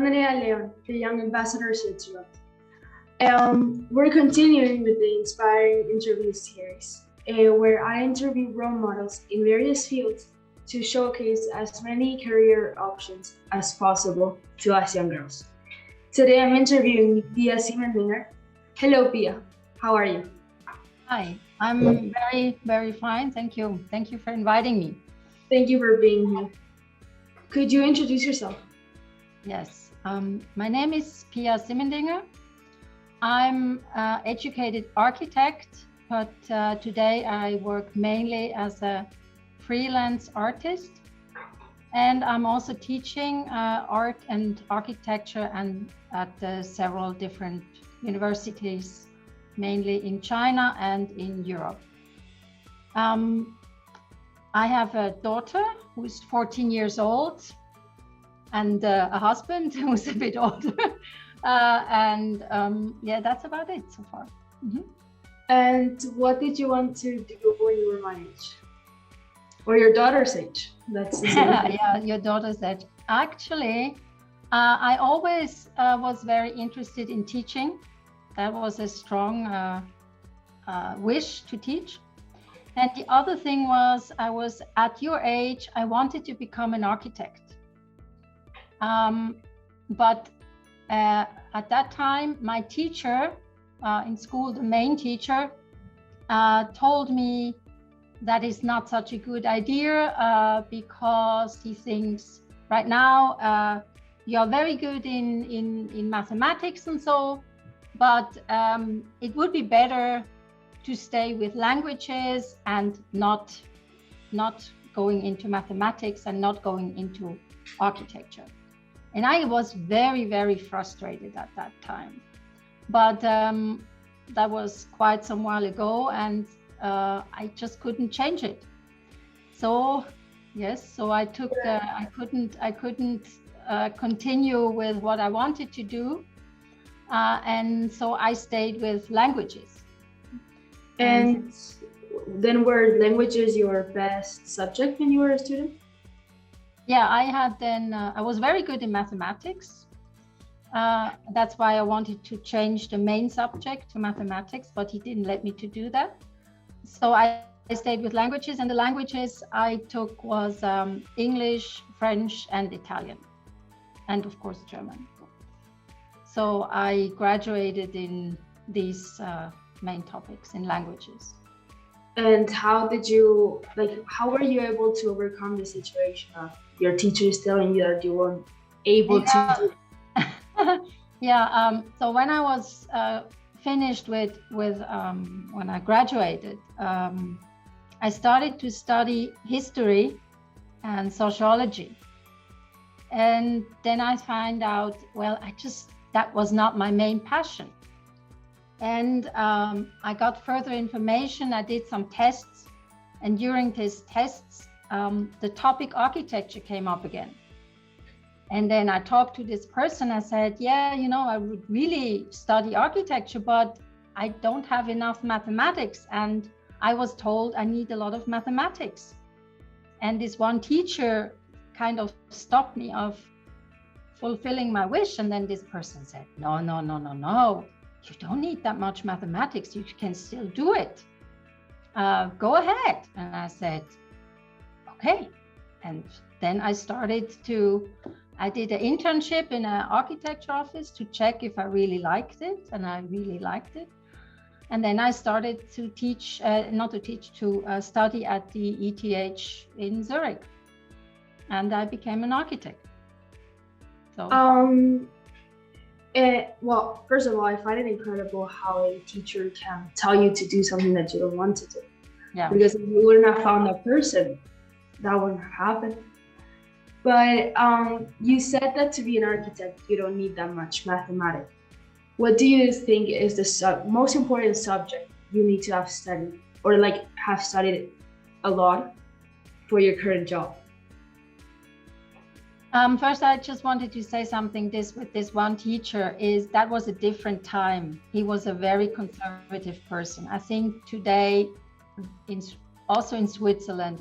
I'm Daniela Leon, the Young Ambassador Switzerland. We're continuing with the Inspiring Interview series, where I interview role models in various fields to showcase as many career options as possible to us young girls. Today I'm interviewing Pia Siemendinger. Hello, Pia. How are you? Hi, I'm very, very fine. Thank you. Thank you for inviting me. Thank you for being here. Could you introduce yourself? Yes, my name is Pia Siemendinger. I'm an educated architect, but today I work mainly as a freelance artist. And I'm also teaching art and architecture and at several different universities, mainly in China and in Europe. I have a daughter who's 14 years old and a husband who's a bit older. Yeah, that's about it so far. Mm-hmm. And what did you want to do when you were my age? Or your daughter's age? That's the same. Yeah, your daughter's age. Actually, I always was very interested in teaching. That was a strong wish to teach. And the other thing was, I was at your age, I wanted to become an architect. But at that time, my teacher in school, the main teacher, told me that is not such a good idea because he thinks right now you're very good in mathematics and so, but it would be better to stay with languages and not going into mathematics and not going into architecture. And I was very, very frustrated at that time. But that was quite some while ago, and I just couldn't change it. So yes, so I took I couldn't continue with what I wanted to do, and so I stayed with languages. And then were languages your best subject when you were a student? Yeah, I was very good in mathematics. That's why I wanted to change the main subject to mathematics, but he didn't let me to do that. So I stayed with languages, and the languages I took was English, French, and Italian, and of course German. So I graduated in these main topics in languages. And how were you able to overcome the situation of your teachers telling you that you weren't able to do? Yeah, so when I was finished with when I graduated, I started to study history and sociology. And then I found out, well, that was not my main passion. And I got further information. I did some tests, and during these tests, the topic architecture came up again. And then I talked to this person. I said, yeah, I would really study architecture, but I don't have enough mathematics. And I was told I need a lot of mathematics. And this one teacher kind of stopped me of fulfilling my wish. And then this person said, no. You don't need that much mathematics. You can still do it. Go ahead. And I said, okay. And then I did an internship in an architecture office to check if I really liked it. And I really liked it. And then I started to study at the ETH in Zurich. And I became an architect. So. Well, first of all, I find it incredible how a teacher can tell you to do something that you don't want to do. Yeah. Because if you wouldn't have found that person, that wouldn't have happened. But you said that to be an architect, you don't need that much mathematics. What do you think is the most important subject you need to have studied, or have studied a lot for your current job? First, I just wanted to say something. With this one teacher that was a different time. He was a very conservative person. I think today, also in Switzerland,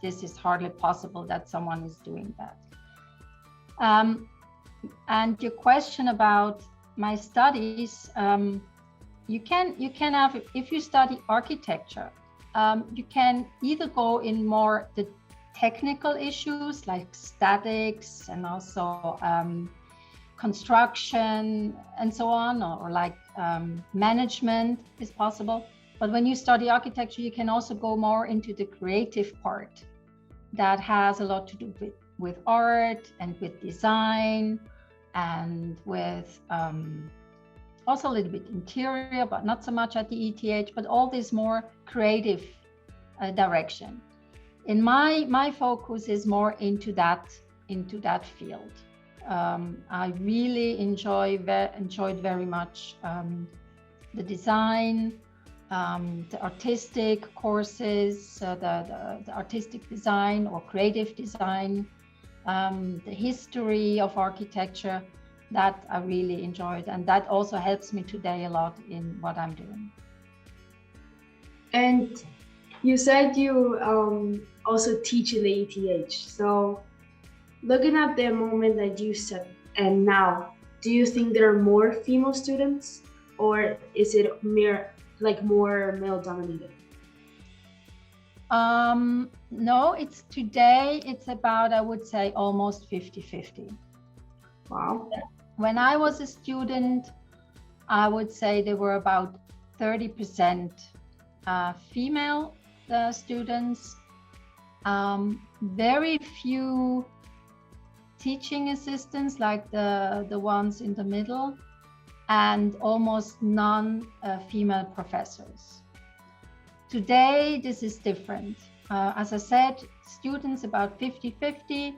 this is hardly possible that someone is doing that. And your question about my studies, you can have, if you study architecture, you can either go in more the technical issues like statics and also construction and so on, or like management is possible. But when you study architecture, you can also go more into the creative part that has a lot to do with art and with design and with also a little bit interior, but not so much at the ETH, but all this more creative direction. In my focus is more into that field. I really enjoyed very much the design, the artistic courses, the artistic design or creative design, the history of architecture. That I really enjoyed, and that also helps me today a lot in what I'm doing. And you said you also teach in the ETH. So looking at the moment that you said and now, do you think there are more female students, or is it more male dominated? No, today it's about, I would say, almost 50-50. Wow. When I was a student, I would say there were about 30% female students, very few teaching assistants like the ones in the middle, and almost none female professors. Today, this is different. As I said, students about 50-50.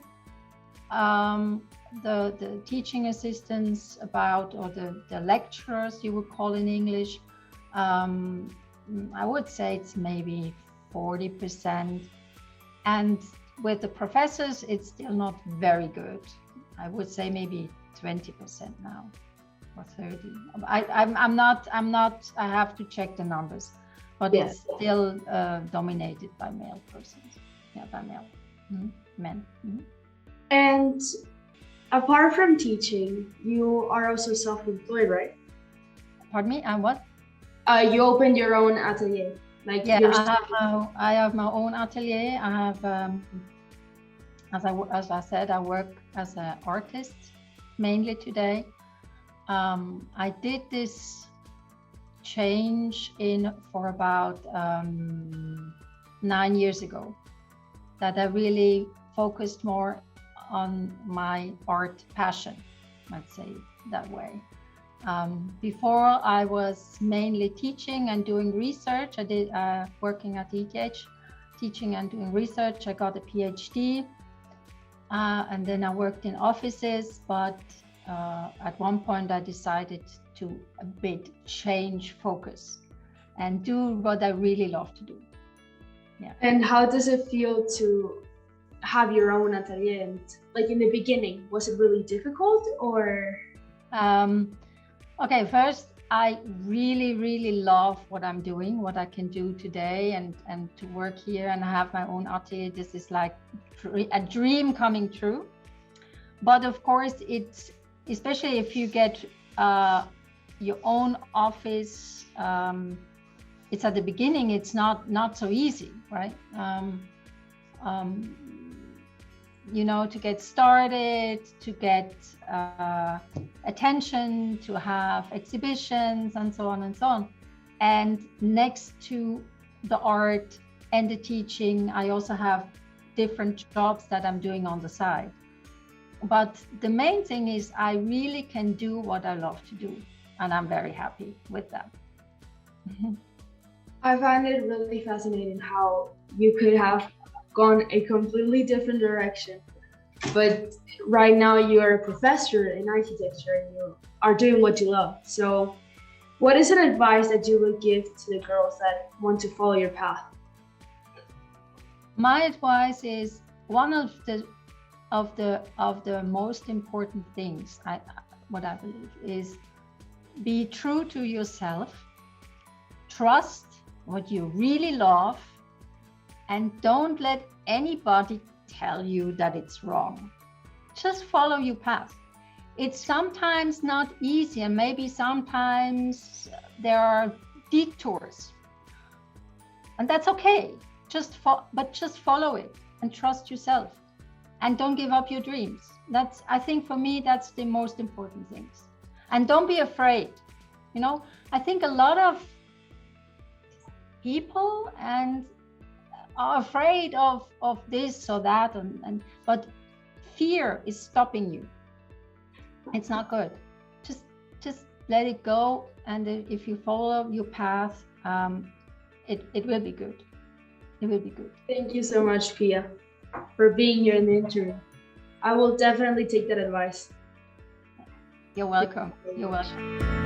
The teaching assistants or the lecturers, you would call in English, I would say it's maybe 40%. And with the professors, it's still not very good. I would say maybe 20% now, or 30. I'm not, I have to check the numbers, but Yes. It's still dominated by male persons. Yeah, by male men. Mm-hmm. And apart from teaching, you are also self-employed, right? Pardon me, and what? You opened your own atelier. Yeah, I have my own atelier. I have, as I said, I work as an artist mainly today. I did this change for about 9 years ago, that I really focused more on my art passion, let's say that way. Before I was mainly teaching and doing research. I did working at ETH, teaching and doing research. I got a PhD, and then I worked in offices, but at one point I decided to a bit change focus and do what I really love to do. Yeah. And how does it feel to have your own atelier? And like in the beginning, was it really difficult, or? Okay, first, I really, really love what I'm doing, what I can do today, and to work here and have my own atelier. This is like a dream coming true. But of course, it's, especially if you get your own office, it's at the beginning, it's not so easy, right? You know, to get started, to get attention, to have exhibitions, and so on and so on. And next to the art and the teaching, I also have different jobs that I'm doing on the side. But the main thing is I really can do what I love to do, and I'm very happy with that. I find it really fascinating how you could have gone a completely different direction, but right now you are a professor in architecture and you are doing what you love. So what is an advice that you would give to the girls that want to follow your path? My advice is one of the most important things, what I believe, is be true to yourself, trust what you really love, and don't let anybody tell you that it's wrong. Just follow your path. it's sometimes not easy, and maybe sometimes there are detours, and that's okay. Just follow it and trust yourself, and don't give up your dreams. That's, I think for me, that's the most important things. And don't be afraid. You know, I think a lot of people and are afraid of this or that, but fear is stopping you. It's not good. Just let it go, and if you follow your path, it will be good. It will be good. Thank you so much, Pia, for being here in the interview. I will definitely take that advice. You're welcome. You're welcome.